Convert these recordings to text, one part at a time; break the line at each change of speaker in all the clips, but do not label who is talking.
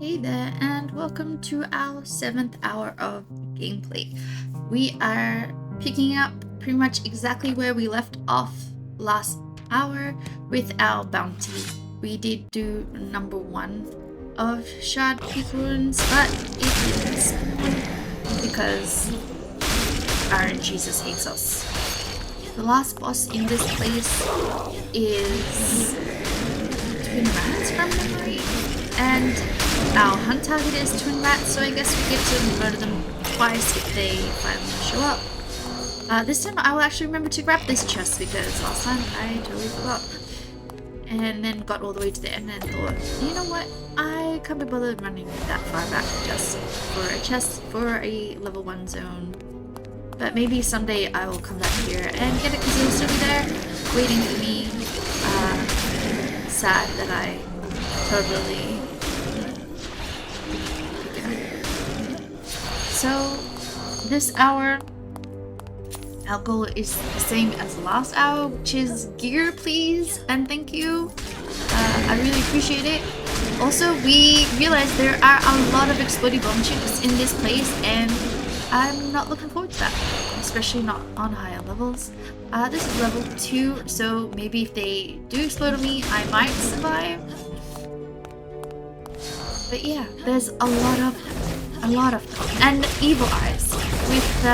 Hey there, and welcome to our 7th hour of gameplay. We are picking up pretty much exactly where we left off last hour with our bounty. We did do number 1 of Shardpeak Ruins, but it didn't spawn because Iron Jesus hates us. The last boss in this place is Twin Rats from memory, and our hunt target is Twin Rats, so I guess we get to murder them twice if they finally show up. This time I will actually remember to grab this chest because last time I totally forgot. And then got all the way to the end and thought, you know what, I can't be bothered running that far back just for a chest for a level 1 zone. But maybe someday I will come back here and get it because it'll still be there waiting for me. Sad that I totally... So, this hour, our goal is the same as last hour, which is gear, please, and thank you. I really appreciate it. Also, we realized there are a lot of Explody bomb chips in this place, and I'm not looking forward to that, especially not on higher levels. This is level 2, so maybe if they do explode on me, I might survive. But yeah, there's a lot of them. And evil eyes with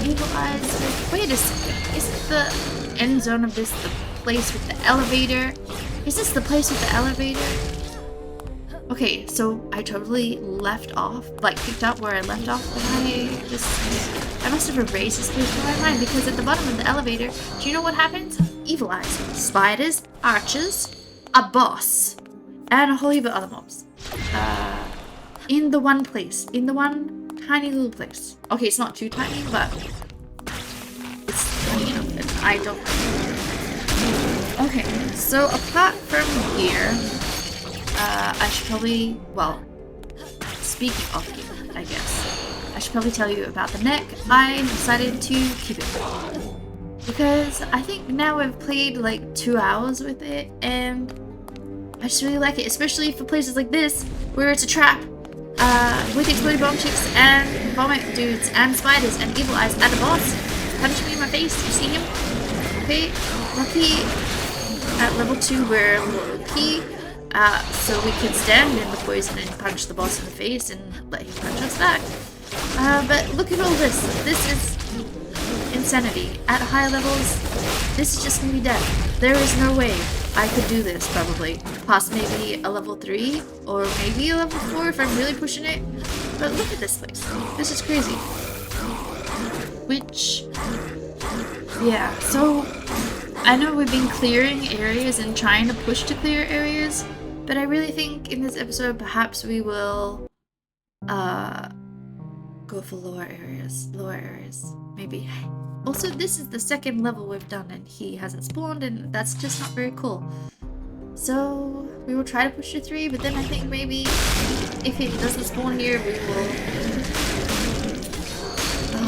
evil eyes with, wait a second, isn't the end zone of this the place with the elevator? Is this the place with the elevator? Okay, so I totally left off, like picked up where I left off, but I must have erased this place from my mind because at the bottom of the elevator, do you know what happens? Evil eyes, spiders, archers, a boss, and a whole heap of other mobs. In the one place. In the one tiny little place. Okay, it's not too tiny, but it's tiny enough and I don't know. Okay, so apart from here, I should probably, well, speaking of here, I guess, I should probably tell you about the neck. I decided to keep it. Because I think now I've played like 2 hours with it and I just really like it, especially for places like this, where it's a trap, with exploding bomb chips and vomit dudes and spiders and evil eyes and a boss punching me in my face. You see him? Okay, lucky at level 2 we're low key, so we can stand in the poison and punch the boss in the face and let him punch us back. But look at all this. This is insanity. At higher levels, this is just gonna be death. There is no way I could do this, probably. Past maybe a level 3, or maybe a level 4 if I'm really pushing it. But look at this place. This is crazy. Which, yeah, so I know we've been clearing areas and trying to push to clear areas, but I really think in this episode perhaps we will go for lower areas, maybe. Also, this is the 2nd level we've done and he hasn't spawned and that's just not very cool. So we will try to push to 3, but then I think maybe if it doesn't spawn here, we will,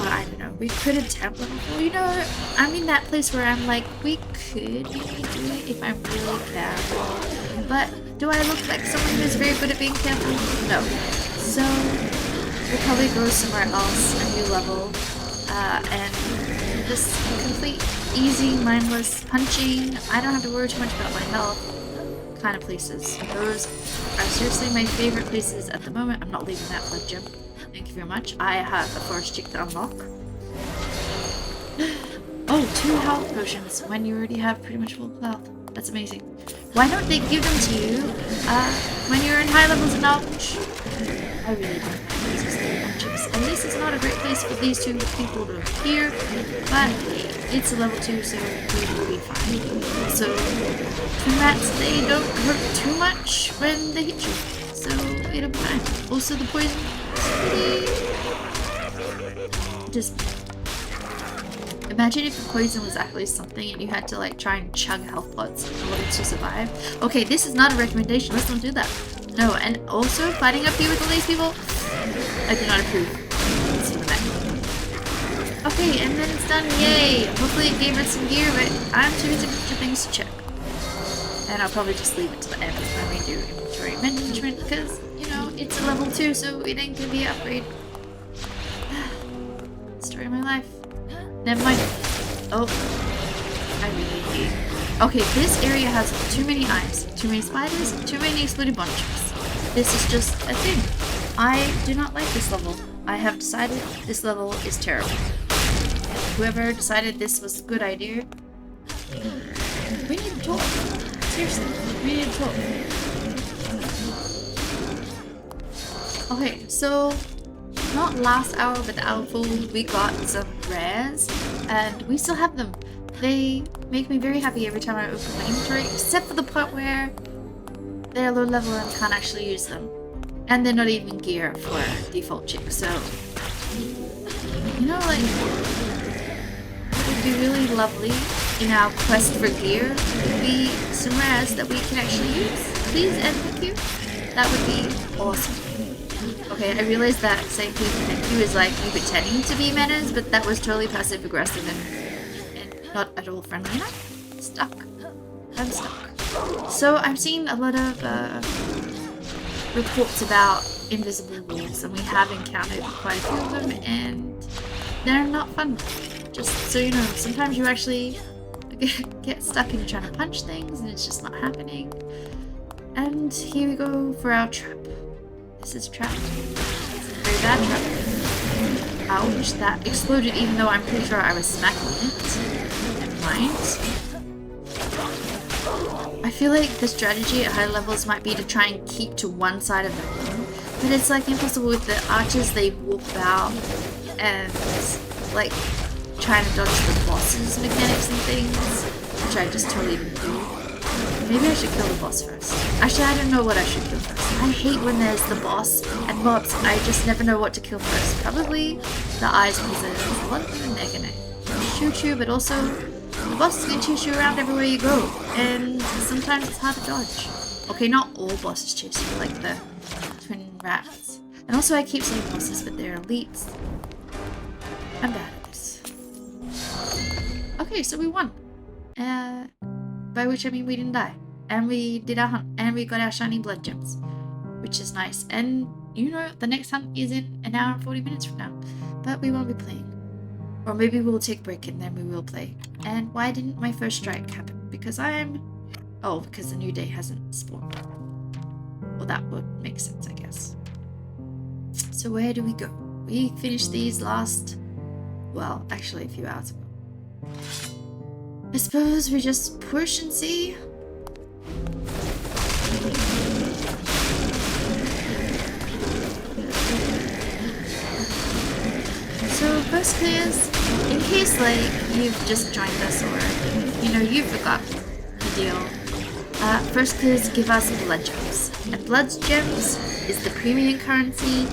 I don't know, we could attempt level 4. You know, I'm in that place where I'm like, we could maybe do it if I'm really careful. But do I look like someone who's very good at being careful? No. So we'll probably go somewhere else, a new level, and just complete easy, mindless punching. I don't have to worry too much about my health kind of places. Those are seriously my favorite places at the moment. I'm not leaving that blood gem. Thank you very much. I have a forest chick to unlock. Oh, 2 health potions when you already have pretty much full health. That's amazing. Why don't they give them to you when you're in high levels of knowledge? I really don't like these exploding chips. And this is not a great place for these 2 people to appear, but it's a level 2, so we will be fine. So, Twin Rats, they don't hurt too much when they hit you, so it'll be fine. Also, the poison just... Imagine if the poison was actually something and you had to like try and chug health pots in order to survive. Okay, this is not a recommendation. Let's not do that. No, and also fighting up here with all these people, I do not approve. Let's see the back. Okay, and then it's done. Yay! Hopefully it gave us some gear, but I'm too busy for things to check. And I'll probably just leave it to the end when we do inventory management because, you know, it's a level 2, so it ain't gonna be an upgrade. Story of my life. Never mind. Oh. I really hate. Okay, this area has too many eyes, too many spiders, too many exploded bunches. This is just a thing. I do not like this level. I have decided this level is terrible. Whoever decided this was a good idea, we need to talk. Seriously, we need to talk. Okay, so not last hour, but the hour before, we got some rares, and we still have them. They make me very happy every time I open my inventory, except for the part where they're low level and can't actually use them. And they're not even gear for default chick, so... You know, like... It would be really lovely in our quest for gear would be some rares that we can actually use. Please and thank you. That would be awesome. Okay, I realized that saying please and thank you is like you pretending to be menace, but that was totally passive aggressive and not at all friendly enough. Stuck. I'm stuck. So I've seen a lot of reports about invisible walls, and we have encountered quite a few of them, and they're not fun. Just so you know, sometimes you actually get stuck and you're trying to punch things and it's just not happening. And here we go for our trap. This is a trap. It's a very bad trap. Ouch, that exploded even though I'm pretty sure I was smacking it. Never mind. I feel like the strategy at high levels might be to try and keep to one side of the room, but it's like impossible with the archers. They walk about and like trying to dodge the boss's mechanics and things, which I just totally didn't do. Maybe I should kill the boss first. Actually, I don't know what I should kill first. I hate when there's the boss and mobs. I just never know what to kill first. Probably the eyes, because there's a lot of them and they're gonna shoot you, but also the boss is gonna chase you around everywhere you go, and sometimes it's hard to dodge. Okay, not all bosses chase you, like the twin rats. And also I keep saying bosses, but they're elites. I'm bad at this. Okay, so we won. By which I mean we didn't die. And we did our hunt, and we got our shiny blood gems, which is nice. And you know, the next hunt is in an hour and 40 minutes from now, but we won't be playing. Or maybe we'll take a break and then we will play. And why didn't my first strike happen? Because because the new day hasn't spawned. Well, that would make sense, I guess. So where do we go? We finished these well, actually a few hours ago. I suppose we just push and see. So first clears, in case like you've just joined us or you know you forgot the deal. First clears give us blood gems, and blood gems is the premium currency,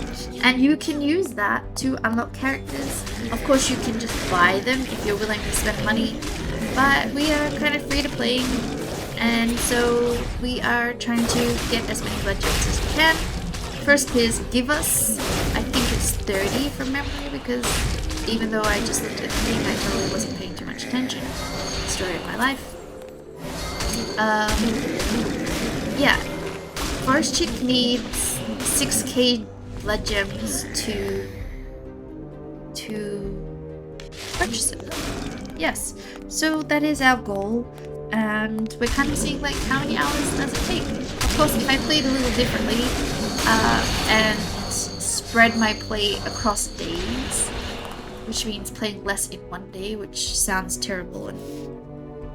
and you can use that to unlock characters. Of course, you can just buy them if you're willing to spend money, but we are kind of free to play, and so we are trying to get as many blood gems as we can. First clears give us, I think it's 30 from memory, because even though I just looked at the thing, I totally wasn't paying too much attention. Story of my life. Yeah. Forest Chick needs 6k blood gems to purchase it. Yes. So that is our goal, and we're kind of seeing like how many hours does it take. Of course, if I played a little differently and spread my play across days, which means playing less in one day, which sounds terrible, and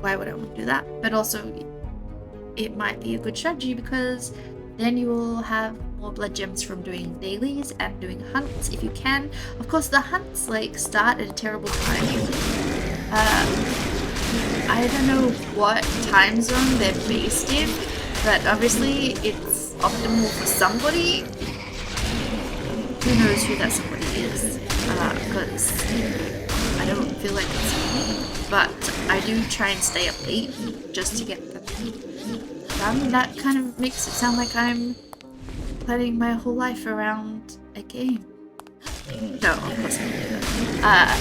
why would I want to do that? But also, it might be a good strategy because then you will have more blood gems from doing dailies and doing hunts if you can. Of course, the hunts like start at a terrible time. I don't know what time zone they're based in, but obviously it's optimal for somebody. Who knows who that somebody is? Because I don't feel like it's me, but I do try and stay up late just to get them done. That kind of makes it sound like I'm planning my whole life around a game. No, of course I don't do that.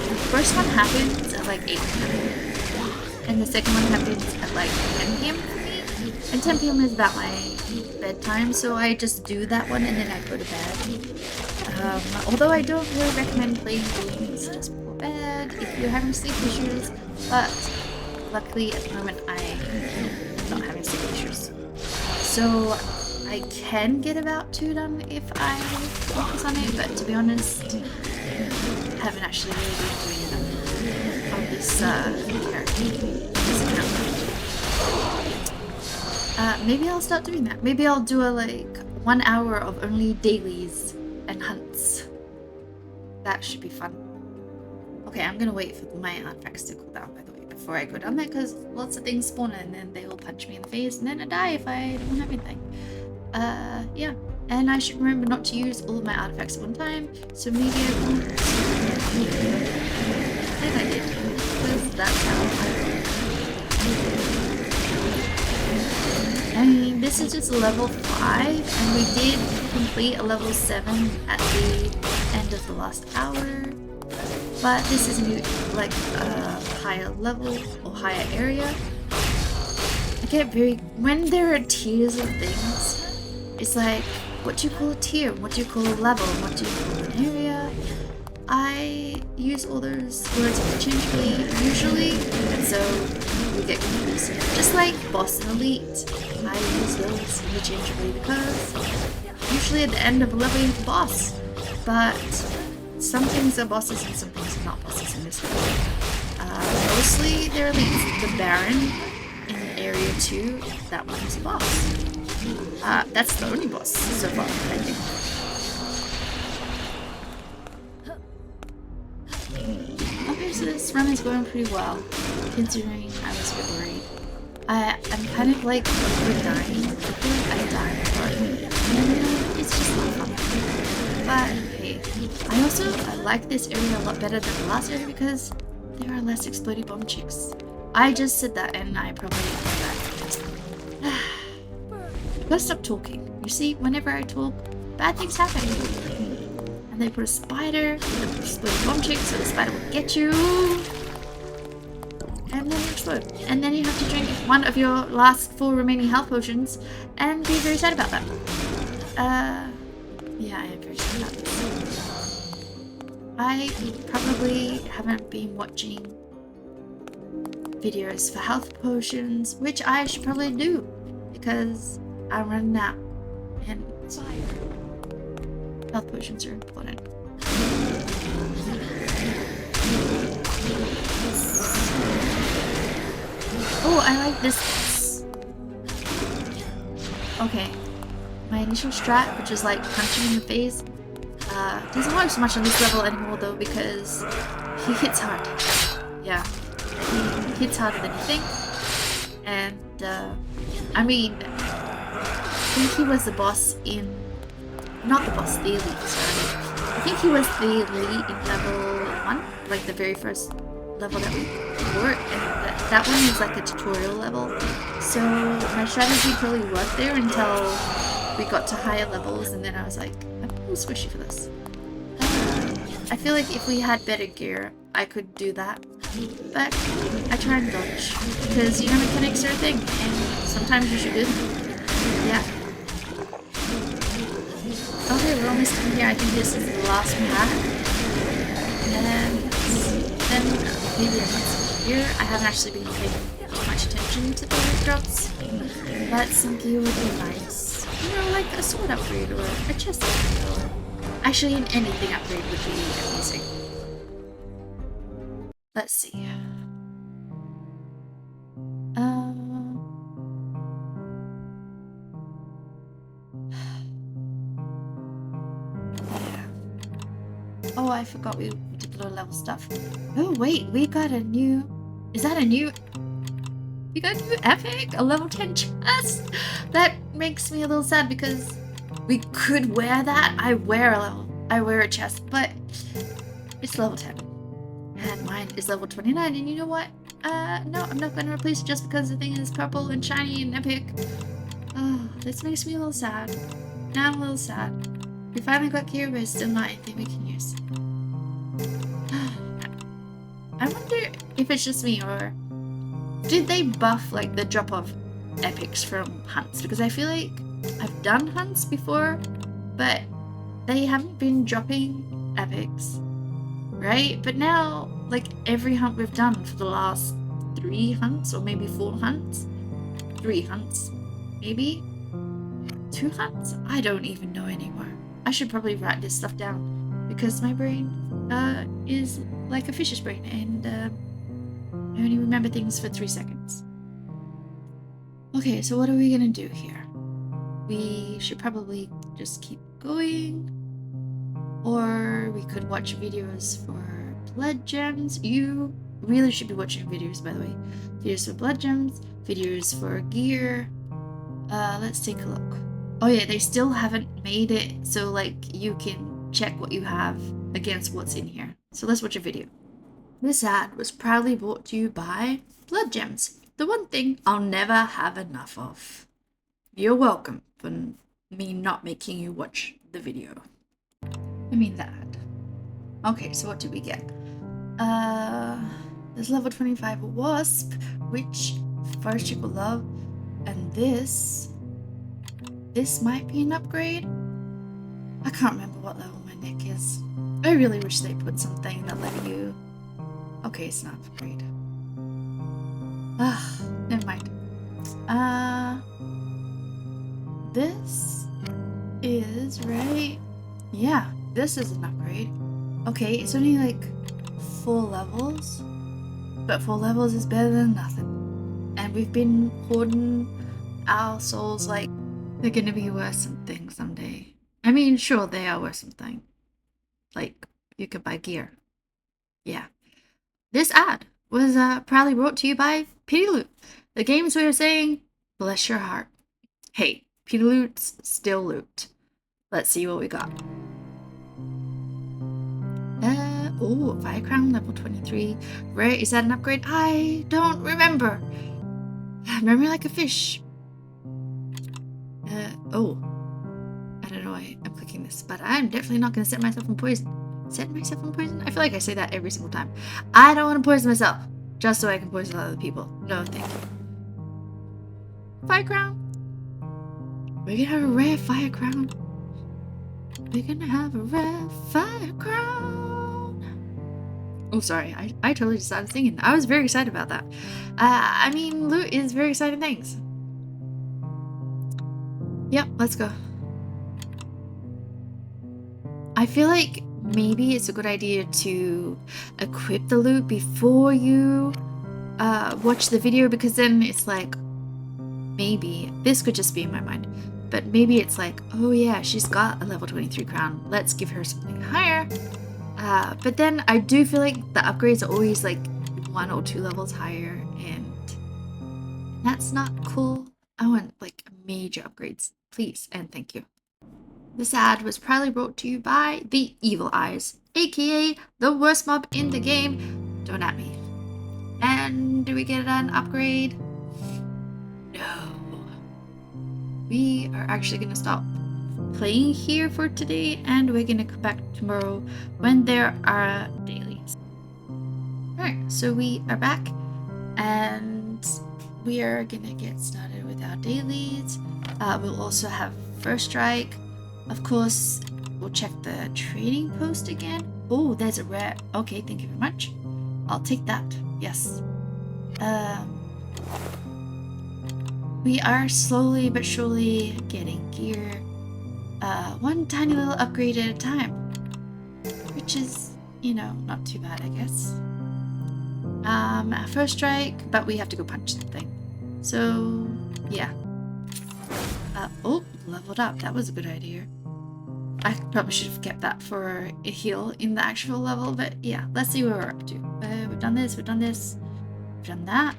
The first one happens at like 8 p.m. and the second one happens at like 10 p.m. for me. And 10 p.m. is about my bedtime, so I just do that one and then I go to bed. Although I don't really recommend playing games just before bed if you're having sleep issues, but luckily at the moment I'm not having sleep issues. So I can get about 2 done if I focus on it, but to be honest, I haven't actually really been doing enough on this character. This account. Maybe I'll start doing that. Maybe I'll do a 1 hour of only dailies and hunts. That should be fun. Okay, I'm gonna wait for my artifacts to cool down, by the way, before I go down there, because lots of things spawn and then they will punch me in the face and then I die if I don't have anything. Yeah. And I should remember not to use all of my artifacts at one time, so maybe I won't. I think I did, because that's how I mean, this is just level 5, and we did complete a level 7 at the end of the last hour. But this is a new, a higher level or higher area. I get very, when there are tiers of things, it's like, what do you call a tier? What do you call a level? What do you call an area? I use all those words interchangeably, usually, and so we get confused. Just like boss and elite, I use those interchangeably because usually at the end of a level you have a boss, but some things are bosses and some things are not bosses in this game. Mostly they're elites. The Baron in Area 2, that one's a boss. That's the only boss so far, I think. Okay, so this run is going pretty well, considering I was a bit worried. I'm kind of like we're dying. I feel like I die hard. It's just not fun. But hey, I like this area a lot better than the last area because there are less exploding bomb chicks. I just said that and I probably did that. Gotta stop talking. You see, whenever I talk, bad things happen. And they put a spider with a exploding bomb chick, so the spider will get you. And then you explode. And then you have to drink one of your last 4 remaining health potions and be very sad about that. Yeah, I am very sad about this. I probably haven't been watching videos for health potions, which I should probably do because I'm running out. And health potions are important. Oh, I like this. Okay. My initial strat, which is like punching in the face, doesn't work so much on this level anymore though because he hits hard. Yeah. He hits harder than you think. And, I mean, I think he was the boss in... Not the boss, the elite, sorry. I think he was the elite in level 1, like the very first level that we were, and that one was like a tutorial level. So my strategy totally worked there until we got to higher levels, and then I was like, I'm a little squishy for this. I feel like if we had better gear, I could do that. But I try and dodge, because you know mechanics are a thing, and sometimes you should do them. Yeah. Okay, we're almost done here. I think this is the last pack. And then maybe I'm not here. I haven't actually been paying much attention to the drops, but some gear would be nice. You know, like a sword upgrade or a chest upgrade, or actually anything upgrade would be amazing. Let's see. Oh, I forgot we did low level stuff. Oh wait, we got a new... Is that a new... We got a new epic? A level 10 chest? That makes me a little sad because we could wear that. I wear a chest, but it's level 10. And mine is level 29, and you know what? No, I'm not gonna replace it just because the thing is purple and shiny and epic. Oh, this makes me a little sad. Now I'm a little sad. We finally got gear, but it's still not anything we can use. I wonder if it's just me, or did they buff like the drop of epics from hunts? Because I feel like I've done hunts before, but they haven't been dropping epics, right? But now, like every hunt we've done for the last 3 hunts, or maybe 4 hunts, 3 hunts, maybe 2 hunts, I don't even know anymore. I should probably write this stuff down because my brain is like a fish's brain, and I only remember things for 3 seconds. Okay, so what are we gonna do here? We should probably just keep going, or we could watch videos for blood gems. You really should be watching videos, by the way. Videos for blood gems, videos for gear. Let's take a look. Oh yeah, they still haven't made it so like you can check what you have against what's in here. So let's watch a video. This ad was proudly brought to you by blood gems, the one thing I'll never have enough of. You're welcome for me not making you watch the video. I mean the ad. Okay, so what did we get? This level 25 wasp, which first you will love, and this might be an upgrade. I can't remember what level my neck is. I really wish they put something that let you. Okay, it's not an upgrade. Never mind. This is right. Yeah, this is an upgrade. Okay, it's only like 4 levels, but 4 levels is better than nothing. And we've been hoarding our souls like they're gonna be worth something someday. I mean, sure, they are worth something. Like, you could buy gear. Yeah. This ad was proudly brought to you by Pity Loot, the games we are saying, bless your heart. Hey, Pity Loot's still loot. Let's see what we got. Oh, Fire Crown level 23. Rare, is that an upgrade? I don't remember. Memory like a fish. Oh. I don't know why I'm clicking this, but I'm definitely not going to set myself on poison. Set myself on poison? I feel like I say that every single time. I don't want to poison myself, just so I can poison other people. No, thank you. Fire Crown. We're going to have a rare Fire Crown. We're going to have a rare Fire Crown. Oh, sorry. I totally just started singing. I was very excited about that. I mean, loot is very exciting things. Yep, let's go. I feel like maybe it's a good idea to equip the loot before you watch the video, because then it's like, maybe, this could just be in my mind, but maybe it's like, oh yeah, she's got a level 23 crown, let's give her something higher. But then I do feel like the upgrades are always like 1 or 2 levels higher, and that's not cool. I want like major upgrades, please and thank you. This ad was proudly brought to you by the Evil Eyes, aka the worst mob in the game. Don't at me. And do we get an upgrade? No. We are actually gonna stop playing here for today, and we're gonna come back tomorrow when there are dailies. Alright, so we are back, and we are gonna get started with our dailies. We'll also have first strike. Of course, we'll check the trading post again. Oh, there's a rare. Okay, thank you very much. I'll take that. Yes. We are slowly but surely getting gear. One tiny little upgrade at a time, which is, you know, not too bad, I guess. First strike, but we have to go punch something. So, yeah. Oh, leveled up. That was a good idea. I probably should have kept that for a heal in the actual level, but yeah, let's see where we're up to. We've done this, we've done this, we've done that.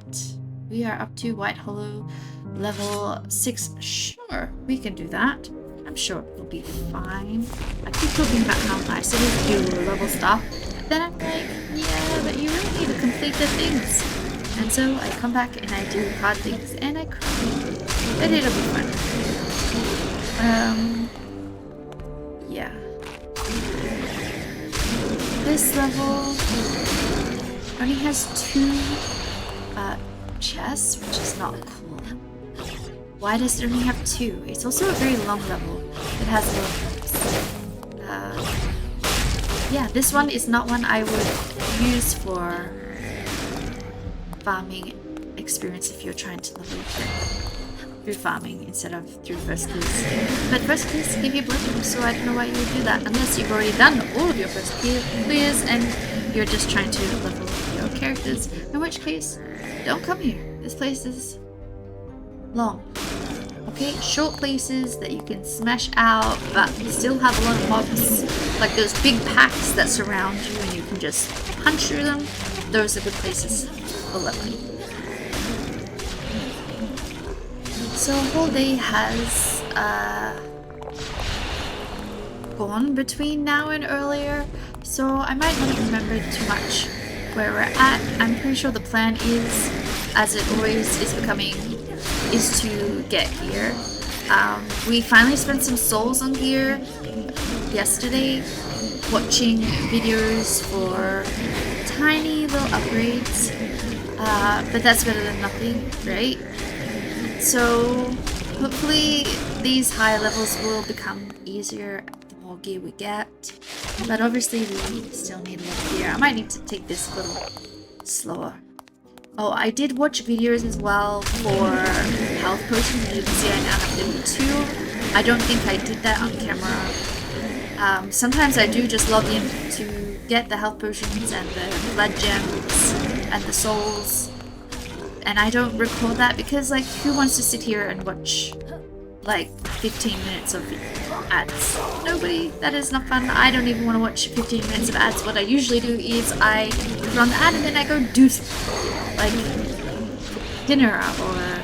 We are up to White Hallow, level 6. Sure, we can do that. I'm sure it'll be fine. I keep talking about how nice it is to do level stuff, but then I'm like, yeah, but you really need to complete the things. And so I come back and I do hard things and I cry. But it'll be fun. Yeah. This level only has 2 chest, which is not cool. Why does it only have 2? It's also a very long level. It has a lot of notes. Yeah, this one is not one I would use for farming experience if you're trying to level it through farming instead of through first clears. But first clears give you blood gems, so I don't know why you would do that unless you've already done all of your first clears and you're just trying to level your characters, in which case, don't come here. This place is long. Okay, short places that you can smash out, but still have a lot of mobs. Like those big packs that surround you and you can just punch through them. Those are good places for leveling. So a whole day has gone between now and earlier, so I might not remember too much where we're at. I'm pretty sure the plan is, as it always is becoming, is to get gear. We finally spent some souls on gear yesterday, watching videos for tiny little upgrades, but that's better than nothing, right? So hopefully these high levels will become easier the more gear we get, but obviously we still need a lot of gear. I might need to take this a little slower. Oh, I did watch videos as well for health potions. You can see I now have level 2. I don't think I did that on camera. Sometimes I do just log in to get the health potions and the blood gems and the souls. And I don't record that because, like, who wants to sit here and watch, like, 15 minutes of ads? Nobody. That is not fun. I don't even want to watch 15 minutes of ads. What I usually do is I run the ad and then I go do something. Like dinner or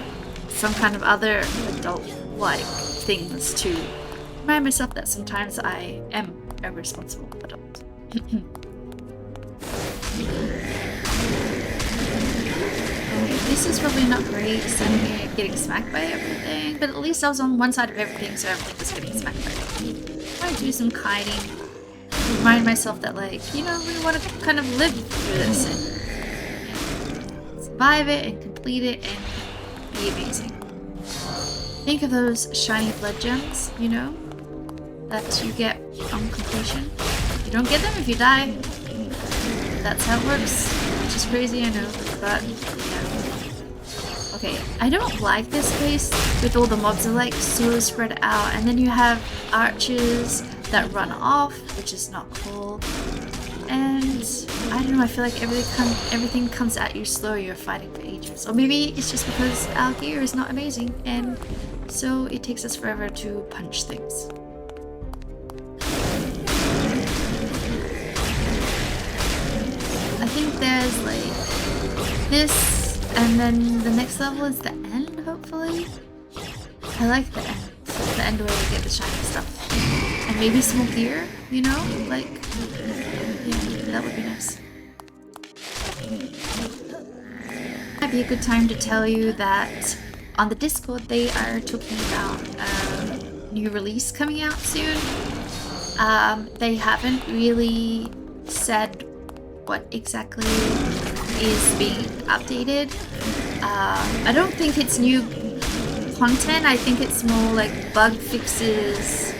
some kind of other adult-like things to remind myself that sometimes I am a responsible adult. Okay, this is probably not great, standing here getting smacked by everything, but at least I was on one side of everything, so everything was getting smacked by everything. I might do some kiting, remind myself that, like, you know, we want to kind of live through this and survive it and complete it and be amazing. Think of those shiny blood gems, you know, that you get on completion. You don't get them if you die. That's how it works. Which is crazy, I know, but yeah. Okay, I don't like this place with all the mobs are like so spread out, and then you have archers that run off, which is not cool. And I don't know, I feel like everything comes at you slow, you're fighting for ages. Or maybe it's just because our gear is not amazing and so it takes us forever to punch things. I think there's like this, and then the next level is the end, hopefully. I like the end where we get the shiny stuff. And maybe some more gear, you know? Like, yeah, that would be nice. Might be a good time to tell you that on the Discord they are talking about a new release coming out soon. They haven't really said what exactly is being updated. I don't think it's new content, I think it's more like bug fixes.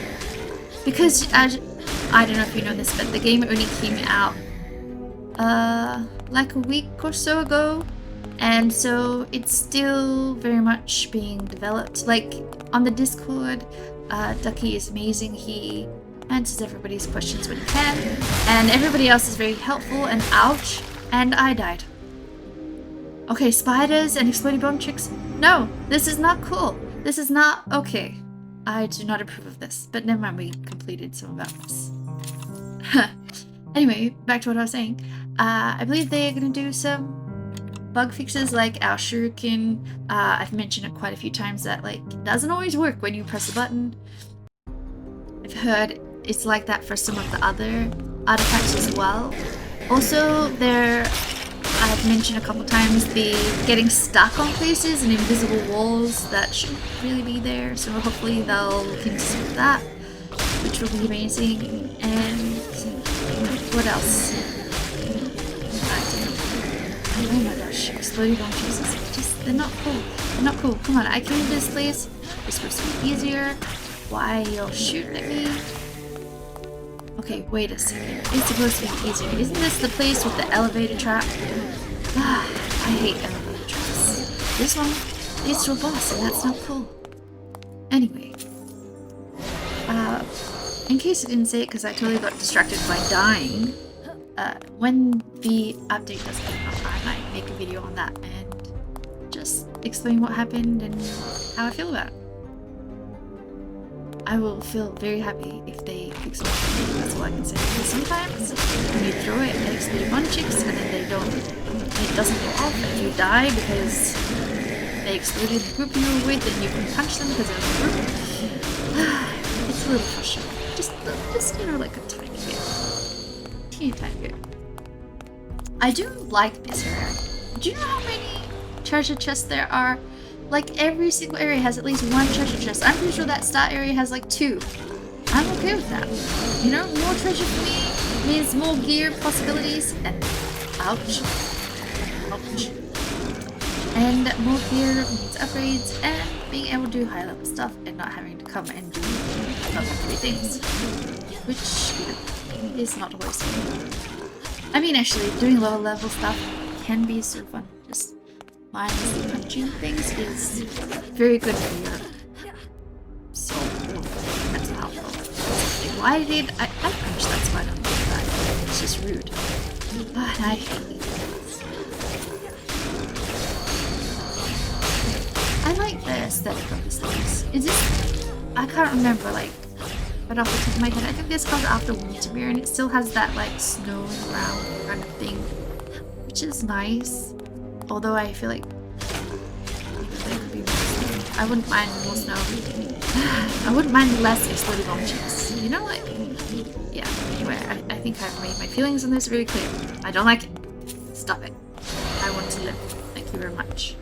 Because, I don't know if you know this, but the game only came out like a week or so ago. And so it's still very much being developed. Like on the Discord, Ducky is amazing. He answers everybody's questions when he can. And everybody else is very helpful, and ouch, and I died. Okay, spiders and exploding bomb tricks. No, this is not cool. This is not okay. I do not approve of this, but never mind, we completed some of this. Anyway, back to what I was saying. I believe they're gonna do some bug fixes like our shuriken. I've mentioned it quite a few times that like it doesn't always work when you press a button. I've heard it's like that for some of the other artifacts as well. Also, I've mentioned a couple times the getting stuck on places and invisible walls that shouldn't really be there, so hopefully they'll look into some of that, which will be amazing. And what else? Oh my gosh, exploding bomb Jesus. Just They're not cool. They're not cool. Come on, I came to this place. It's supposed to be easier. Why you're shooting at me? Okay, wait a second. It's supposed to be easier. Isn't this the place with the elevator trap? Ah, I hate elevator traps. This one leads to a boss, and that's not cool. Anyway. In case I didn't say it because I totally got distracted by dying, when the update does come out, I might make a video on that and just explain what happened and how I feel about it. I will feel very happy if they fix it. That's all I can say. Because sometimes when you throw it at Explody chicks and then it doesn't go off and you die because they exploded the group you were with and you can punch them because they're in the group. It's a little frustrating. Just you know, like a tiny bit. Teeny tiny bit. I do like this area. Do you know how many treasure chests there are? Like every single area has at least one treasure chest. I'm pretty sure that start area has like 2. I'm okay with that. You know, more treasure for me means more gear possibilities and ouch. And more gear means upgrades and being able to do high level stuff and not having to come and do level 3 things. Which, you know, is not always fun. I mean, actually, doing lower level stuff can be so fun. Just mindlessly punching things is very good for your soul, mental health. Why did I punch that spider? It's just rude. But I hate it. I like the aesthetic of this place. Is this? I can't remember, like, right off the top of my head. I think this comes after Wintermere, and it still has that, like, snow and ground kind of thing, which is nice. Although I feel like there could be more snow. I wouldn't mind more snow. I wouldn't mind less Explody bomb chips. You know, like, yeah. Anyway, I think I've made my feelings on this really clear. I don't like it. Stop it. I want to live. Thank you very much.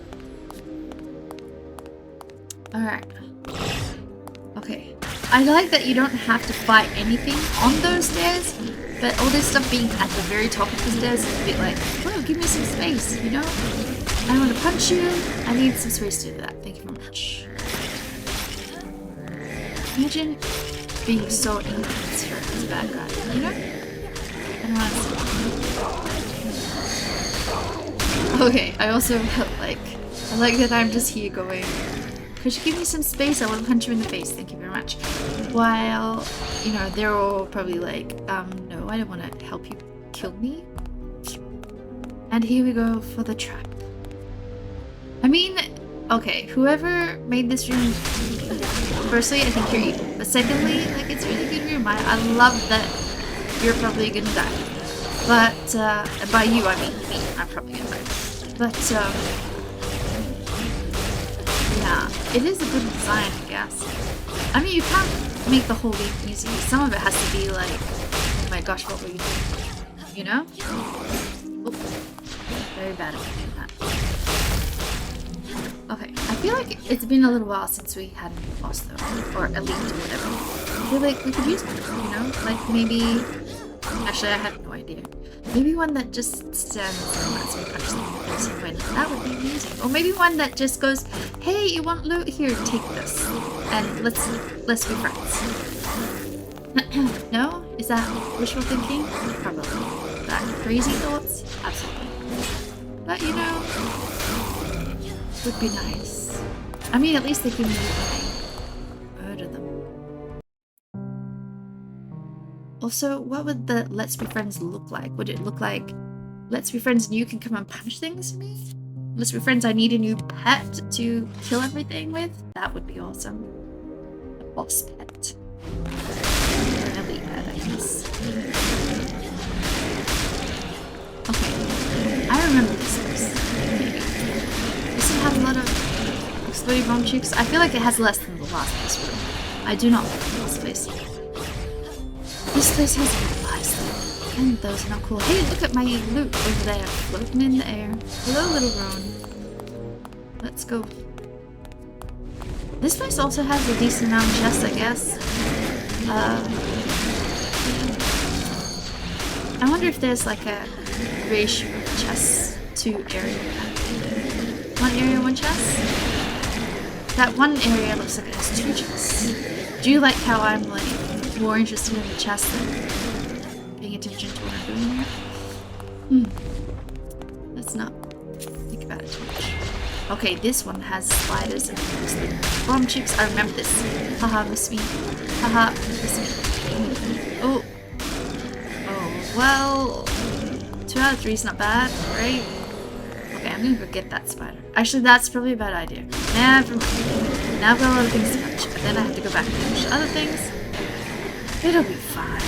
Alright. Okay. I like that you don't have to fight anything on those stairs, but all this stuff being at the very top of the stairs is a bit like, oh, give me some space, you know? I want to punch you. I need some space to do that. Thank you very much. Imagine being so inconsiderate as a bad guy, you know? I don't want to. Okay, I also felt like, I like that I'm just here going, could you give me some space? I want to punch you in the face. Thank you very much. While, you know, they're all probably like, no, I don't want to help you kill me. And here we go for the trap. I mean, okay, whoever made this room, firstly, I think you're evil. But secondly, like, it's a really good room. I love that you're probably gonna die. But, by you, I mean me. I'm probably gonna die. But, yeah, it is a good design, I guess. I mean, you can't make the whole game easy. Some of it has to be like, oh my gosh, what were you doing? You know? Oop. Very bad at doing that. Okay, I feel like it's been a little while since we had a boss though, or a lead or whatever. I feel like we could use one, you know? Like maybe... Actually, I have no idea. Maybe one that just stands and lets me punch them in the face and win. That would be amazing. Or maybe one that just goes, hey, you want loot? Here, take this. And let's be friends. No? Is that wishful thinking? Probably. That crazy thoughts? Absolutely. But you know, would be nice. I mean, at least they can murder them. Also, what would the Let's Be Friends look like? Would it look like, let's be friends and you can come and punch things for me? Let's be friends, I need a new pet to kill everything with? That would be awesome. A boss pet. Or an elite pet, I guess. Okay, I remember this place. Maybe. Does it have a lot of Explody bomb chicks? I feel like it has less than the last place room. I do not like the last place. This place has butterflies though, and those are not cool. Hey, look at my loot over there, floating in the air. Hello, little Roan. Let's go. This place also has a decent amount of chests, I guess. I wonder if there's like a ratio of chests to area. One area, one chest? That one area looks like it has two chests. Do you like how I'm like more interested in the chest than paying attention to what I'm doing here? Let's not think about it too much. Okay, this one has spiders and bomb chips. I remember this. Haha, miss me. Haha, miss me. Oh. Oh, well. 2 out of 3 is not bad, right? Okay, I'm gonna go get that spider. Actually, that's probably a bad idea. Never mind. Now I've got a lot of things to finish, but then I have to go back and finish other things. It'll be fine.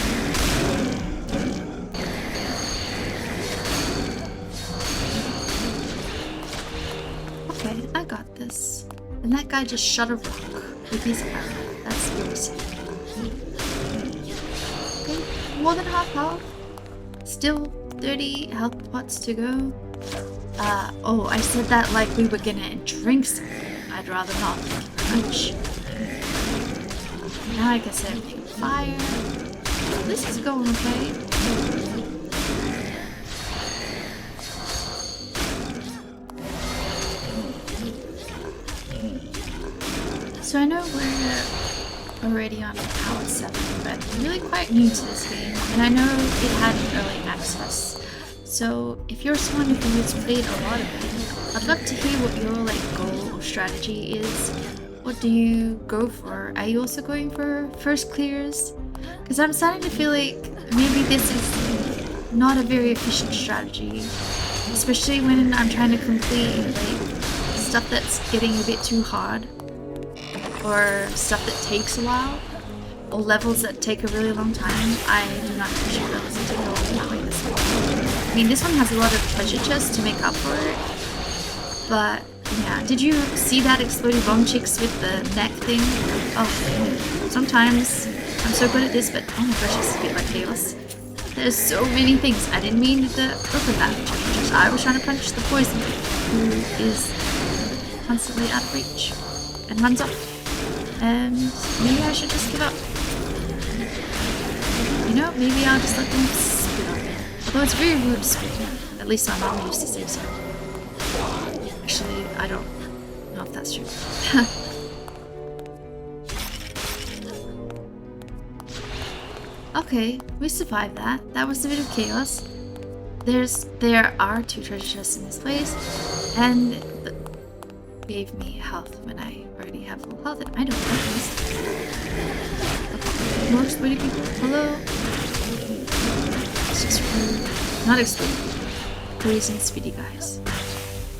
Okay, I got this. And that guy just shot a rock with his arrow. That's very sad. Okay, more than half health. Still 30 health pots to go. Oh, I said that like we were gonna drink something. I'd rather not. Much. Now I can set everything on fire. This is going okay. So I know we're already on hour 7, but I'm really quite new to this game, and I know it had an early access. So if you're someone who has played a lot of it, I'd love to hear what your like goal or strategy is. What do you go for? Are you also going for first clears? Because I'm starting to feel like maybe this is not a very efficient strategy, especially when I'm trying to complete like stuff that's getting a bit too hard, or stuff that takes a while, or levels that take a really long time. I do not appreciate levels that take a long time like this one. I mean, this one has a lot of treasure chests to make up for it, but yeah. Did you see that Explody bomb chicks with the neck thing? Oh, sometimes I'm so good at this, but oh my gosh, it's a bit like chaos. There's so many things. I didn't mean to open that treasure chest. I was trying to punch the poison who is constantly out of reach and runs off. And maybe I should just give up. You know, maybe I'll just let them spit on me. Although it's very rude to spit. At least my mom used to say so. Actually, I don't know if that's true. Okay, we survived that. That was a bit of chaos. There are 2 treasure chests in this place, and gave me health when I already have full health, and I don't like this. Okay. More Explody people. Hello? It's just rude. Not Explody. Crazy and speedy guys.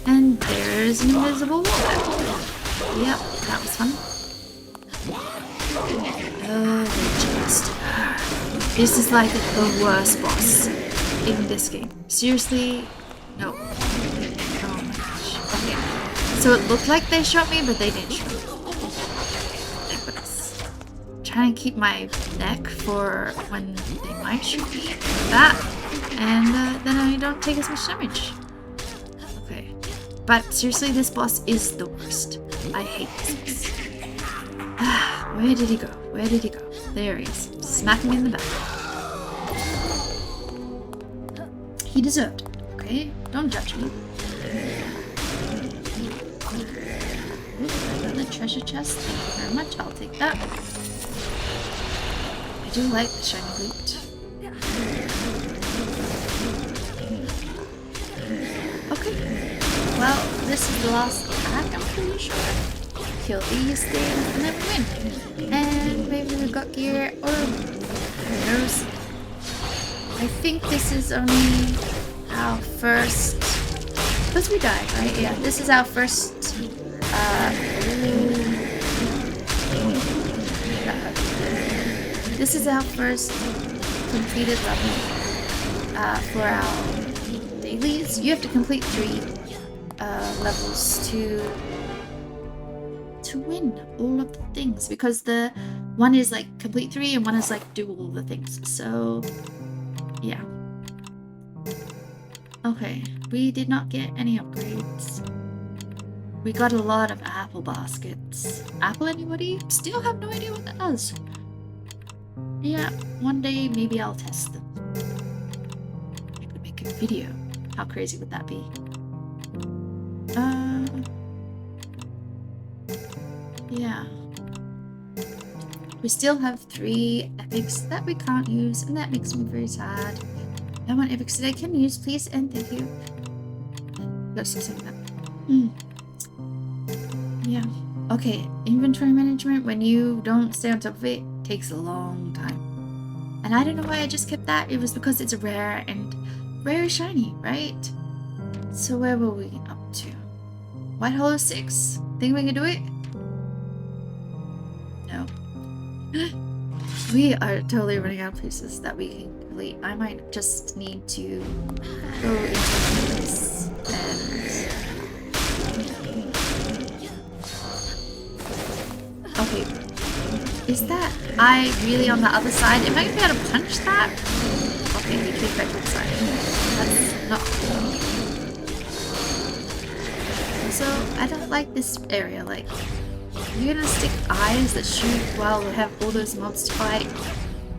And there's an invisible wall back. Yep, that was fun. Oh, the chest. This is like the worst boss in this game. Seriously? No. Oh my gosh. Okay. So it looked like they shot me, but they didn't shoot me. Trying to keep my neck for when they might shoot me like that, and then I don't take as much damage. Okay, but seriously, this boss is the worst. I hate this boss. Where did he go? Where did he go? There he is. Smack him in the back. He deserved it. Okay, don't judge me. I got the treasure chest. Thank you very much. I'll take that. I do like the shiny loot. Okay. Well, this is the last attack, I'm pretty sure. Kill these things and then we win. And maybe we got gear, or who knows. I think this is only our first... Because we died, right? Yeah, this is our first... This is our first completed level for our dailies. You have to complete 3 levels to win all of the things, because the one is like complete 3 and one is like do all the things. So yeah. Okay, we did not get any upgrades. We got a lot of apple baskets. Apple, anybody? Still have no idea what that does. Yeah, one day maybe I'll test them. I could make a video. How crazy would that be? Yeah. We still have 3 epics that we can't use, and that makes me very sad. I want epics that I can use, please, and thank you. Let's just say that. Yeah. Okay, inventory management, when you don't stay on top of it, takes a long time. And I don't know why I just kept that. It was because it's rare and very shiny, right? So where were we up to? White Hallow 6. Think we can do it? No. We are totally running out of places that we can complete. I might just need to go into this and... Okay. Is that eye really on the other side? Am I going to be able to punch that? Okay, we came back to the side. That's not cool. So, I don't like this area. Like, you're gonna stick eyes that shoot while we have all those mobs to fight?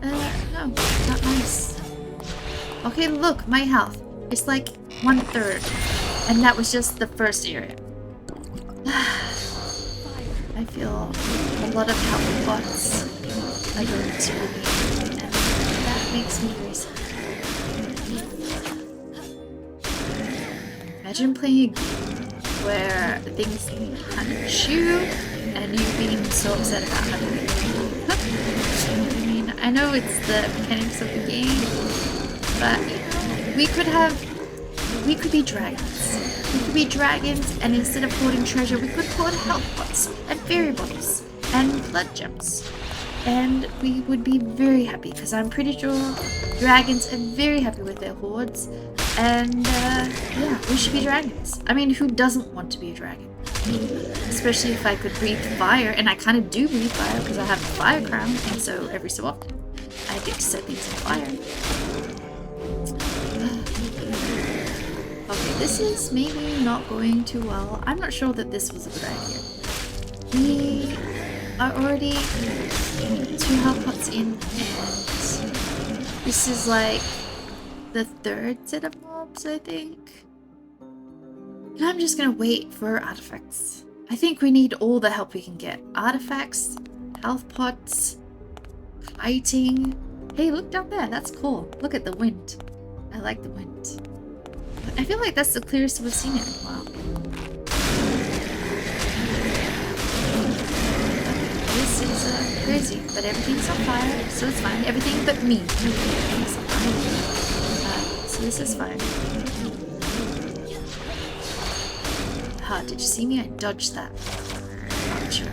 No, not nice. Okay, look, my health. It's like 1/3. And that was just the first area. I feel a lot of health pots are going to me, and that makes me very sad. Imagine playing a game where things punch you and you being so upset about having it. I mean, I know it's the mechanics of the game, but you know, we could be dragons. We could be dragons, and instead of hoarding treasure, we could hoard health pots and fairy bottles and blood gems. And we would be very happy, because I'm pretty sure dragons are very happy with their hoards. And yeah, we should be dragons. I mean, who doesn't want to be a dragon? Especially if I could breathe fire, and I kind of do breathe fire because I have a fire crown, and so every so often I get to set things on fire. Okay, this is maybe not going too well. I'm not sure that this was a good idea. We are already 2 health pots in, and this is like the 3rd set of mobs, I think. And I'm just gonna wait for artifacts. I think we need all the help we can get. Artifacts, health pots, kiting. Hey, look down there, that's cool. Look at the wind. I like the wind. I feel like that's the clearest we've seen it in a while. This is crazy, but everything's on fire, so it's fine. Everything but me. Everything's on fire. So this is fine. Did you see me? I dodged that archer.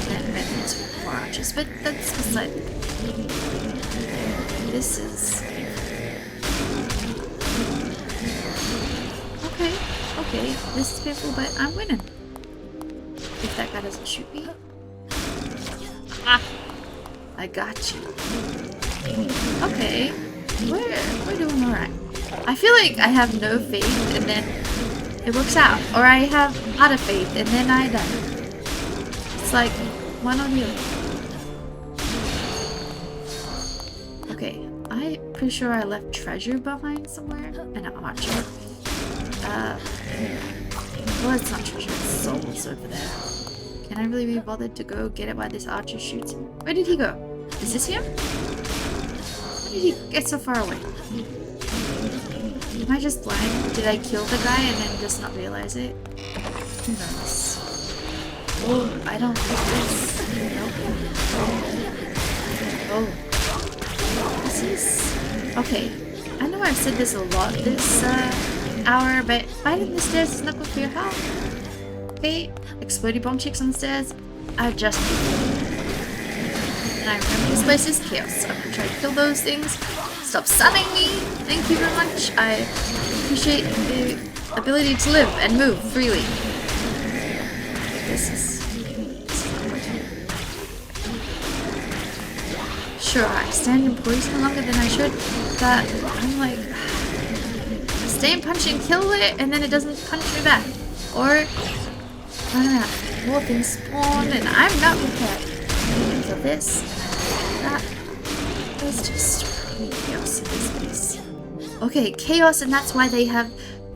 And I meant to more archers, but that's beside me. This is... Okay, this is painful, but I'm winning. If that guy doesn't shoot me. Ah! I got you. Okay, we're doing alright. I feel like I have no faith and then it works out. Or I have a lot of faith and then I die. It's like one or the other. Okay, I'm pretty sure I left treasure behind somewhere. And an archer. Well, it's not treasure, it's souls over there. Can I really be bothered to go get it while this archer shoots him? Where did he go? Is this him? How did he get so far away? Am I just blind? Did I kill the guy and then just not realize it? Who knows? Oh, I don't think this. Nope. Oh. This is... Okay. I know I've said this a lot this hour, but fighting the stairs is not good for your health. Okay, Explody bomb chicks on the stairs are just people. And I remember this place is chaos, so I'm gonna try to kill those things. Stop stunning me! Thank you very much. I appreciate the ability to live and move freely. This is not good. Sure, I stand in poison longer than I should, but I'm like... Stay and punch and kill it, and then it doesn't punch me back. Or, I don't know, more things spawn, and I'm not prepared. Kill this, that. There's just chaos in this place. Okay, chaos, and that's why they have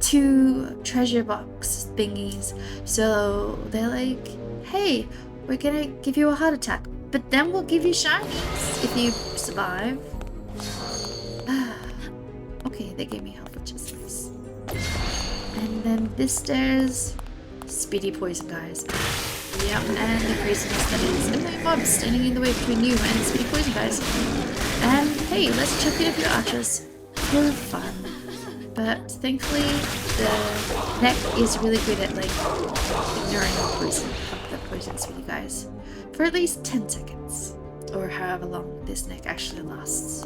2 treasure box thingies. So they're like, hey, we're gonna give you a heart attack, but then we'll give you shinies if you survive. Okay, they gave me health, which is nice. And then this stairs, speedy poison, guys. Yep, and the craziness that is a million mobs standing in the way between you and speedy poison, guys. And hey, let's chuck it a few archers for fun. But thankfully, the neck is really good at like ignoring the poisons for you guys for at least 10 seconds, or however long this neck actually lasts.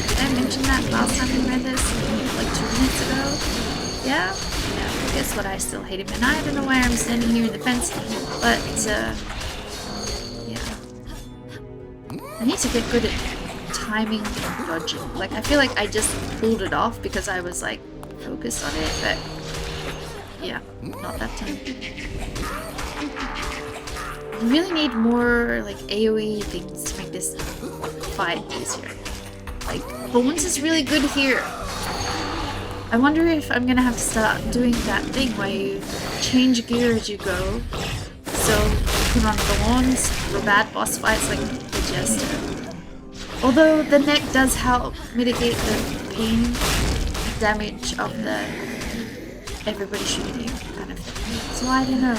Did I mention that last time we read this? Like 2 minutes ago? Yeah? Yeah, guess what? I still hate him, and I don't know why I'm standing here in the fence, but, yeah. I need to get good at timing and dodging. Like, I feel like I just pulled it off because I was, like, focused on it, but, yeah, not that time. You really need more, like, AoE things to make this fight easier. Like, thorns is really good here. I wonder if I'm gonna have to start doing that thing where you change gear as you go. So, put on thorns for bad boss fights like the Jester. Although the neck does help mitigate the pain damage of the everybody shooting you kind of thing. So I don't know.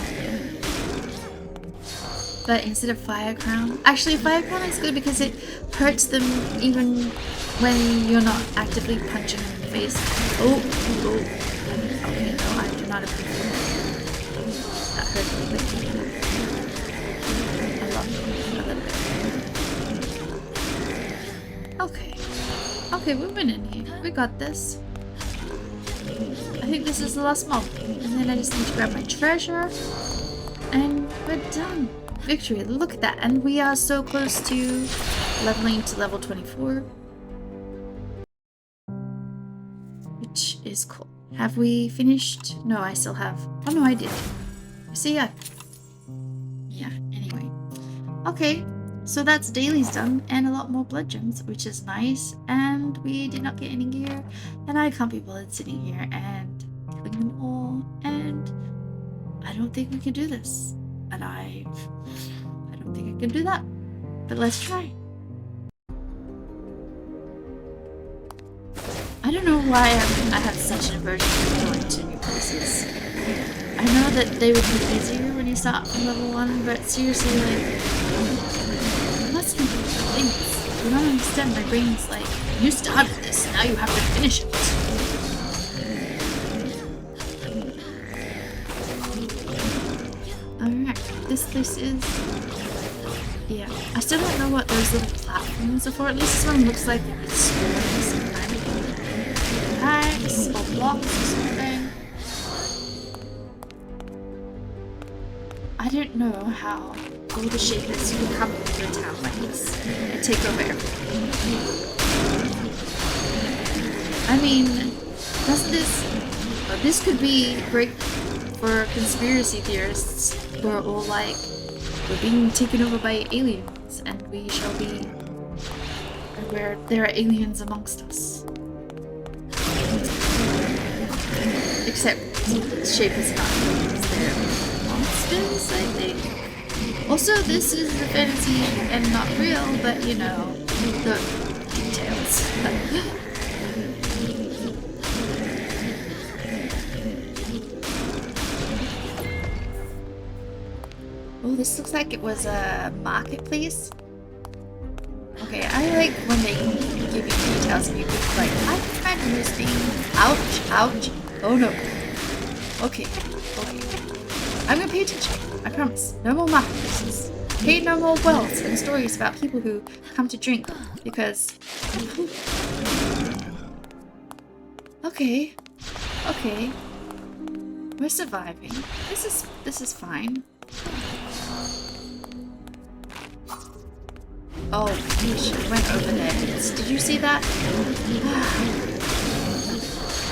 But instead of Fire Crown, actually Fire Crown is good because it hurts them even when you're not actively punching them in the face. Oh. Okay, no, I do not appreciate that. That hurt me quickly. A little bit. Okay, we're winning here. We got this. I think this is the last mob. And then I just need to grab my treasure. And we're done. Victory, look at that. And we are so close to leveling to level 24. Which is cool. Have we finished? No, I still have. Oh no, I did. So yeah. Yeah, anyway. Okay, so that's dailies done and a lot more blood gems, which is nice. And we did not get any gear. And I can't be bothered sitting here and killing them all. And I don't think we can do this. And I don't think I can do that. But let's try. I don't know why I have such an aversion to going to new places. I know that they would be easier when you start from level 1, but seriously, like, that's not things. You don't understand. My brain's like, you started this, now you have to finish it. Alright, this place is... yeah. I still don't know what those little platforms are for. At least this one looks like it's storing some kind of packs or blocks or something. I don't know how all the shapers can come into a town like this and take over everything. I mean, doesn't this... this could be great for conspiracy theorists who are all like, we're being taken over by aliens and we shall be where there are aliens amongst us. Except shapers are not aliens, they're monsters, I think. Also, this is a fantasy and not real, but you know, the details. Oh, this looks like it was a marketplace. Okay, I like when they give you details and you could like, I can imagine this being... ouch. Oh no. Okay. I'm gonna pay attention, I promise. No more marketplaces. Okay, no more wells and stories about people who come to drink, because... Okay. We're surviving. This is fine. Oh, she went over there. Did you see that?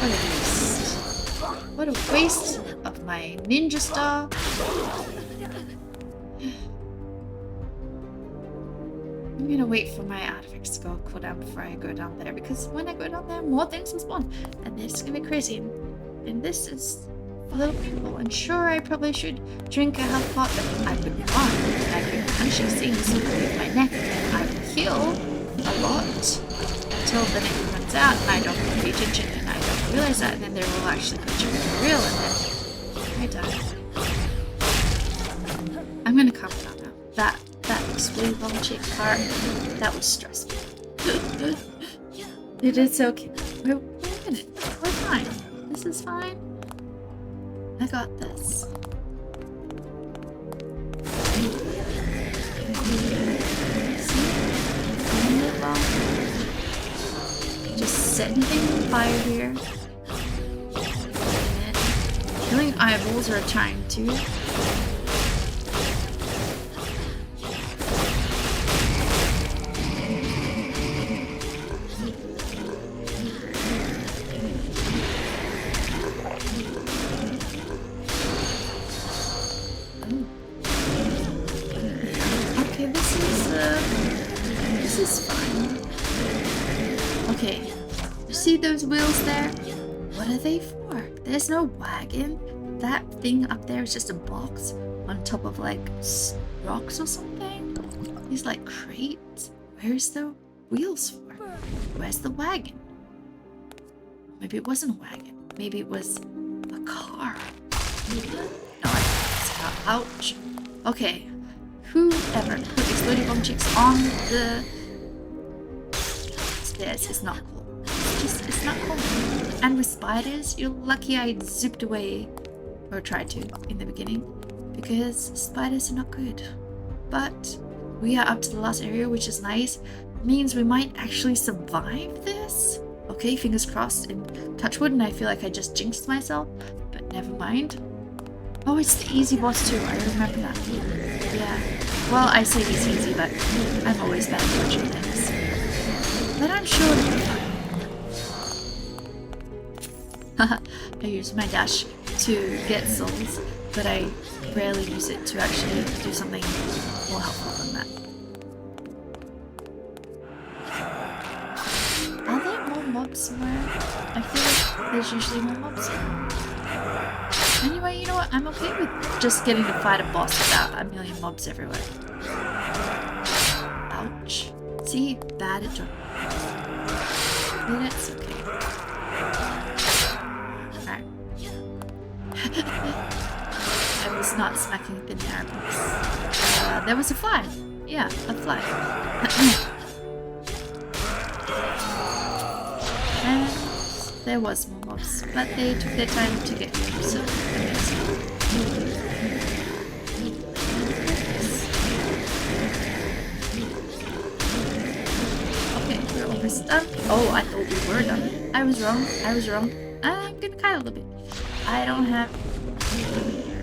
What a waste. What a waste of my ninja star. I'm gonna wait for my artifacts to go cool down before I go down there, because when I go down there, more things will spawn, and it's gonna be crazy. And this is a little painful. And sure, I probably should drink a health pot, but I would not. I could punching things with my neck, and I would heal a lot until the neck runs out, and I don't pay attention, and I don't realize that, and then there will actually be for real, and then I die. I'm gonna calm down now. That Explody check part, that was stressful. It is okay. Wait a minute. We're fine. This is fine. I got this. Just setting things on fire here. And killing eyeballs are a time too. Those wheels there, what are they for? There's no wagon. That thing up there is just a box on top of like rocks or something. These like crates. Where's the wheels for? Where's the wagon? Maybe it wasn't a wagon. Maybe it was a car. No, it's a car. Ouch. Okay. Whoever put exploding bomb chicks on the stairs is not cool. It's not cool. And with spiders, you're lucky I zipped away, or tried to in the beginning, because spiders are not good. But we are up to the last area, which is nice. Means we might actually survive this. Okay, fingers crossed and touch wood, and I feel like I just jinxed myself, but never mind. Oh, it's the easy boss too, I remember that. Yeah. Well, I say it's easy, but I'm always bad at touching things. But I'm sure it'll be fine. I use my dash to get souls, but I rarely use it to actually do something more helpful than that. Are there more mobs somewhere? I feel like there's usually more mobs somewhere. Anyway, you know what? I'm okay with just getting to fight a boss without a million mobs everywhere. Ouch. See? Bad at jumping. But it's okay. I was not smacking the arrows. There was a fly. Yeah, a fly. And there was more mobs, but they took their time to get here, so amazing. Okay, we're almost done. Oh, I thought we were done. I was wrong. I'm gonna kite a little bit. I don't have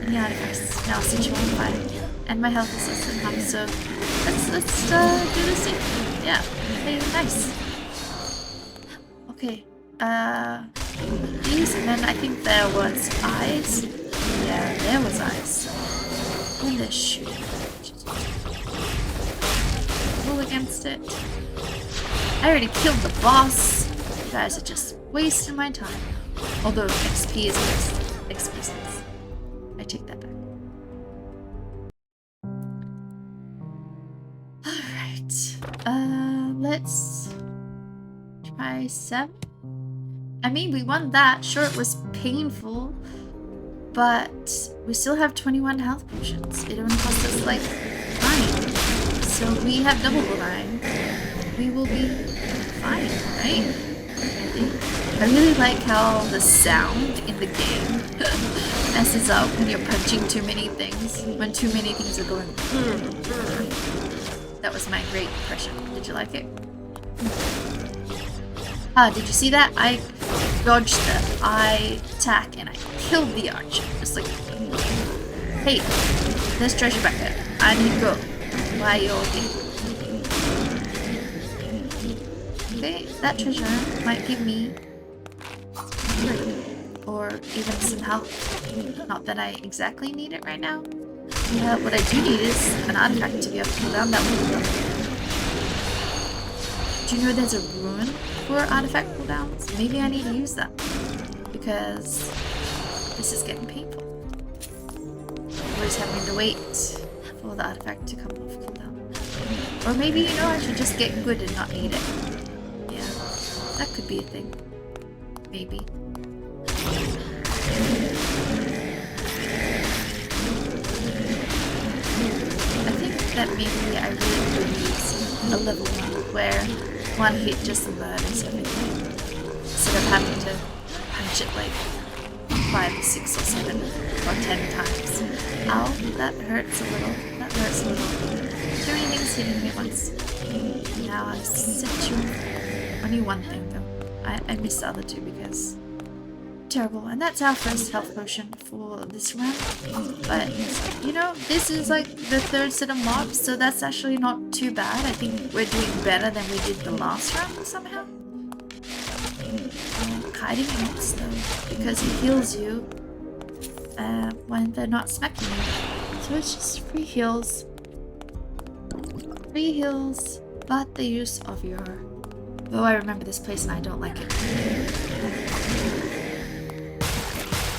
any artifacts now since you're on fire, and my health is less than half, so let's do this thing. Yeah, okay, nice. Okay, these, and then I think there was eyes. Yeah, there was eyes. And they're shooting. Roll against it. I already killed the boss. You guys are just wasting my time. Although XP is best. XP is best. I take that back. Alright. Let's try 7. I mean, we won that. Sure, it was painful, but we still have 21 health potions. It only cost us like 9. So we have double 9. We will be fine, right? I really like how the sound in the game messes up when you're punching too many things, when too many things are going. That was my great impression. Did you like it? Did you see that? I dodged the eye attack and I killed the archer. Just like, hey, there's treasure back there. I need to go. Why are you all here? Okay, that treasure might give me or even some health. Not that I exactly need it right now. Yeah, what I do need is an artifact to be able to pull down that one. did you know there's a ruin for artifact cooldowns? Maybe I need to use that. Because this is getting painful. We're just having to wait for the artifact to come off cooldown. Or maybe, you know, I should just get good and not need it. Yeah, that could be a thing. Maybe. I think that maybe I really would use a level 1 where one hit just murders everything. Instead of having to punch it like 5 or 6 or 7 or 10 times. Ow, that hurts a little. That hurts a little. Too many things hitting me at once. Now I've set you. Only one thing though. I missed the other 2 because terrible. And that's our first health potion for this round. But you know, this is like the 3rd set of mobs, so that's actually not too bad. I think we're doing better than we did the last round somehow. Kiting helps though, because it heals you when they're not smacking you. So it's just free heals. Free heals, but the use of your... Oh, I remember this place and I don't like it.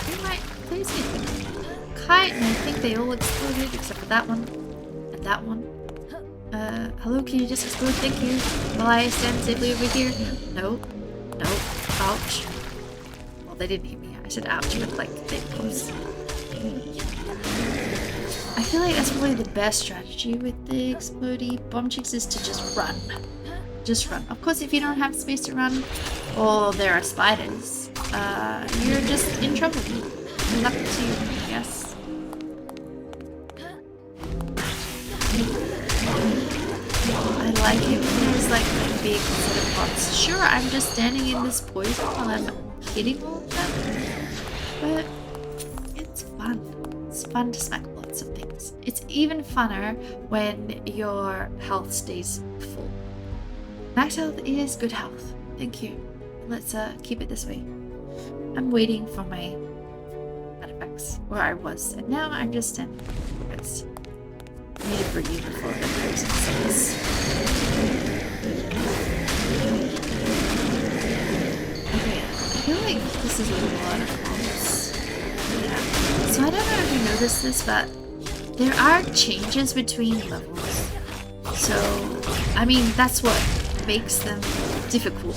You might please me. Kite, and I think they all exploded except for that one. And that one. Hello, can you just explode? Thank you. While I stand safely over here. No. No. Ouch. Well, they didn't hit me. I said ouch, but like they close. I feel like that's probably the best strategy with the Explody bomb chicks is to just run. Just run. Of course, if you don't have space to run, or there are spiders, you're just in trouble. Luck to you, I guess. I like it when there's like a big set of pots. Sure, I'm just standing in this poison while I'm hitting all of them, but it's fun. It's fun to smack lots of things. It's even funner when your health stays full. Max health is good health. Thank you. Let's keep it this way. I'm waiting for my artifacts where I was, and now I'm just standing because I need to breathe before the person says. Okay, I feel like this is a lot of mobs. Yeah. So I don't know if you noticed this, but there are changes between levels. So, I mean, that's what makes them difficult.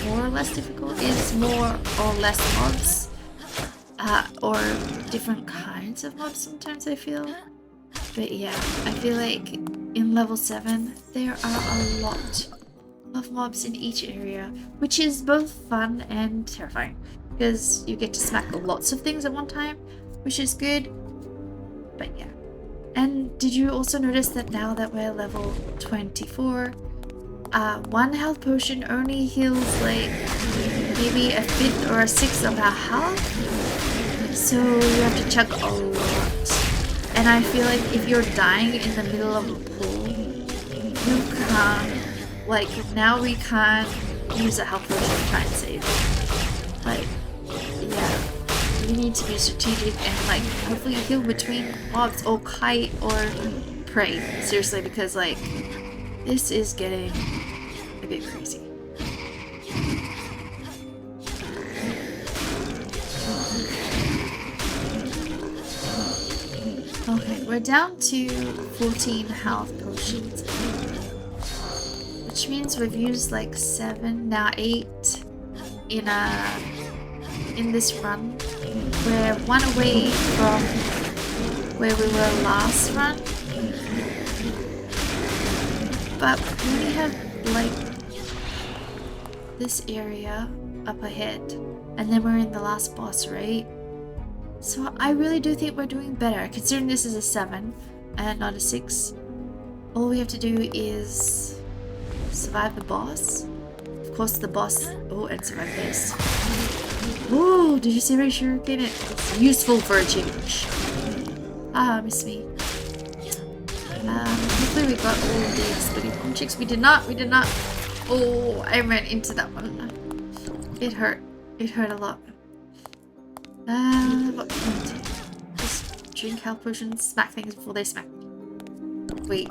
More or less difficult is more or less mobs. Or different kinds of mobs sometimes, I feel. But yeah, I feel like in level 7 there are a lot of mobs in each area, which is both fun and terrifying because you get to smack lots of things at one time, which is good. But yeah. And did you also notice that now that we're level 24, 1 health potion only heals like maybe a 5th or a 6th of our health? So you have to chug a lot. And I feel like if you're dying in the middle of a pool, you can't, like, now we can't use a health potion to try and save. Like, yeah, you need to be strategic and, like, hopefully heal between mobs or kite or pray. Seriously, because, like, this is getting a bit crazy. Okay, we're down to 14 health potions, which means we've used like 7, now 8 in this run. We're 1 away from where we were last run, but we only have like this area up ahead, and then we're in the last boss, right? So I really do think we're doing better, considering this is a 7 and not a 6. All we have to do is survive the boss. Of course the boss... Oh, and survive this. Oh, did you see my shuriken? It's useful for a change. Ah, miss me. Hopefully we got all the Explody bomb chicks. We did not. Oh, I ran into that one. It hurt. It hurt a lot. What can I do? Just drink health potions, smack things before they smack me. Wait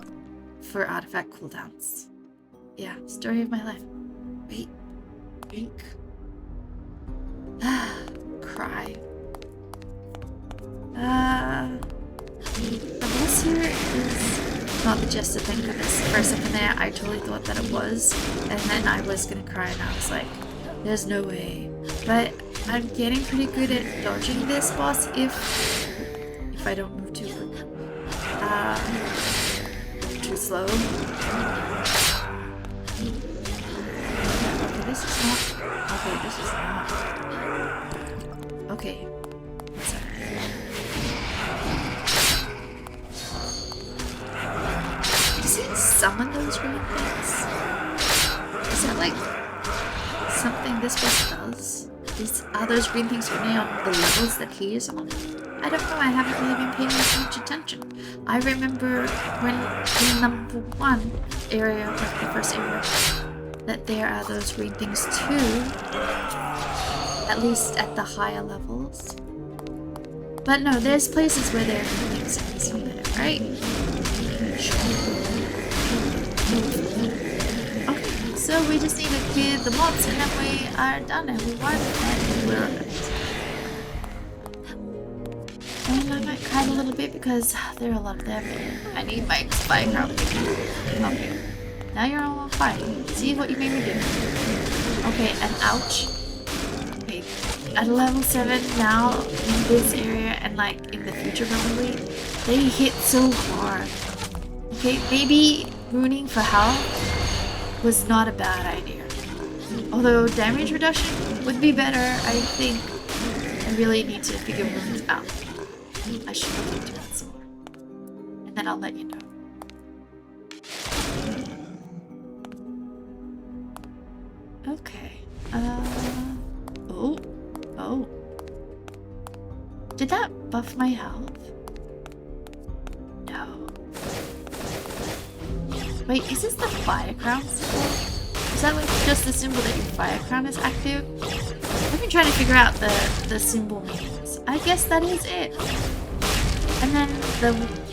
for artifact cooldowns. Yeah, story of my life. Wait, drink. Cry. The boss here is not the Jester thing, because for a second there I totally thought that it was, and then I was gonna cry and I was like, there's no way. But I'm getting pretty good at dodging this boss if I don't move too quick. Too slow. Okay, this is not. Okay, this is not. Okay. Does he summon those green things? Is that like something this boss does? Are those green things only on the levels that he is on? I don't know, I haven't really been paying much attention. I remember when in number 1 area, like the first area, that there are those green things too. At least at the higher levels. But no, there's places where there are green things somewhere, right? Okay, so we just need to clear the mobs and then we are done and we won and we're amazing. And I might cry a little bit because there are a lot of them and I need my spike crown. Okay, now you're all on fire. See what you made me do. Okay, and ouch. Okay, at level 7 now in this area and like in the future probably, they hit so hard. Okay, maybe ruining for health was not a bad idea. Although damage reduction would be better, I think I really need to figure runes out. I should look into that some more. And then I'll let you know. Okay. Oh. Did that buff my health? No. Wait, is this the fire crown symbol? Is that like just the symbol that your fire crown is active? I've been trying to figure out the symbol meanings. I guess that is it. And then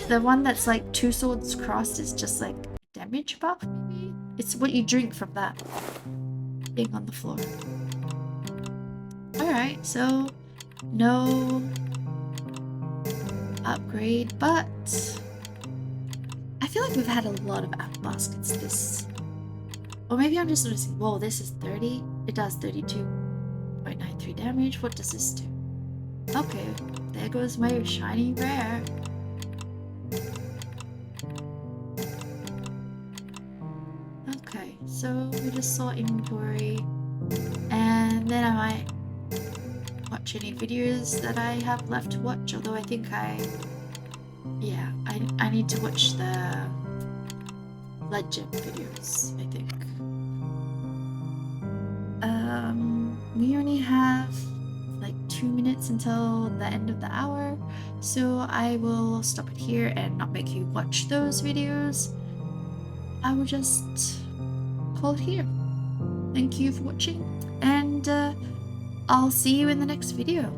the one that's like 2 swords crossed is just like damage buff maybe? It's what you drink from that thing on the floor. Alright, so no upgrade, but I feel like we've had a lot of apple baskets this. Or maybe I'm just noticing, whoa, this is 30? It does 32.93 damage. What does this do? Okay, there goes my shiny rare. Okay, so we just saw inventory. And then I might watch any videos that I have left to watch, although I think I need to watch the legend videos, I think. We only have like 2 minutes until the end of the hour, so I will stop it here and not make you watch those videos. I will just call it here. Thank you for watching, and I'll see you in the next video.